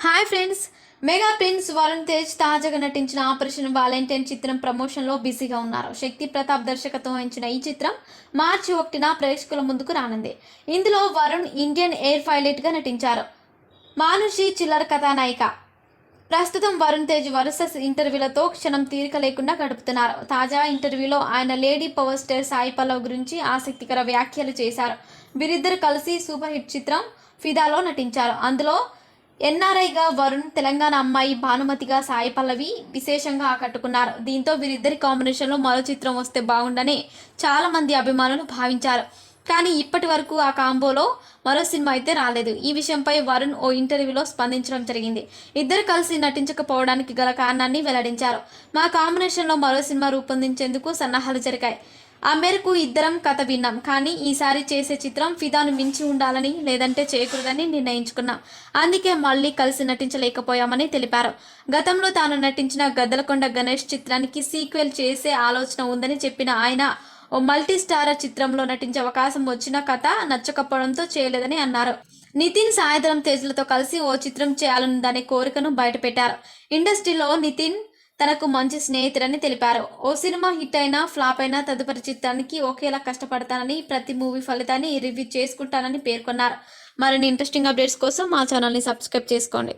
Hi friends. Mega prince Varun Tej తాజాగా నటించిన operation Valentine చిత్రం ప్రమోషన్లో బిజీగా ఉన్నారు. శక్తి ప్రతాప్ దర్శకత్వం వహించిన ఈ చిత్రం మార్చి 1న ప్రేక్షకుల ముందుకు రానుంది. ఇందులో వరుణ్ ఇండియన్ ఎయిర్ పైలట్గా నటించారు. మానుషి చిల్లర కథానాయిక. ప్రస్తుతం వరుణ్ తేజ్ వరుస ఇంటర్వ్యూలతో క్షణం తీరిక లేకుండా గడుపుతున్నారు. తాజా ఇంటర్వ్యూలో ఆయన lady power star Sai Pallav గురించి ఆసక్తికర వ్యాఖ్యలు చేశారు. వీరిద్దరు కలిసి సూపర్ హిట్ చిత్రం ఫిదాలో నటించారు. అందులో ఎన్ఆర్ఐగా వరుణ్, తెలంగాణ అమ్మాయి భానుమతిగా సాయి పల్లవి విశేషంగా ఆకట్టుకున్నారు. దీంతో వీరిద్దరి కాంబినేషన్లో మరో చిత్రం వస్తే బాగుండని చాలామంది అభిమానులు భావించారు. కానీ ఇప్పటి వరకు ఆ కాంబోలో మరో సినిమా అయితే రాలేదు. ఈ విషయంపై వరుణ్ ఓ ఇంటర్వ్యూలో స్పందించడం జరిగింది. ఇద్దరు కలిసి నటించకపోవడానికి గల కారణాన్ని వెల్లడించారు. మా కాంబినేషన్లో మరో సినిమా రూపొందించేందుకు సన్నాహాలు జరిగాయి. ఆ మేరకు ఇద్దరం కథ విన్నాం. కానీ ఈసారి చేసే చిత్రం ఫిదాను మించి ఉండాలని, లేదంటే చేయకూడదని నిర్ణయించుకున్నాం. అందుకే మళ్ళీ కలిసి నటించలేకపోయామని తెలిపారు. గతంలో తాను నటించిన గద్దలకొండ గణేష్ చిత్రానికి సీక్వెల్ చేసే ఆలోచన ఉందని చెప్పిన ఆయన ఓ మల్టీ స్టారర్ చిత్రంలో నటించే అవకాశం వచ్చిన కథ నచ్చకపోవడంతో చేయలేదని అన్నారు. నితిన్, సాయిధరం తేజ్లతో కలిసి ఓ చిత్రం చేయాలనుందనే కోరికను బయటపెట్టారు. ఇండస్ట్రీలో నితిన్ తనకు మంచి స్నేహితుడని తెలిపారు. ఓ సినిమా హిట్ అయినా ఫ్లాప్ అయినా తదుపరి చిత్రానికి ఒకేలా కష్టపడతానని, ప్రతి మూవీ ఫలితాన్ని రివ్యూ చేసుకుంటానని పేర్కొన్నారు. మరిన్ని ఇంట్రెస్టింగ్ అప్డేట్స్ కోసం మా ఛానల్ని సబ్స్క్రైబ్ చేసుకోండి.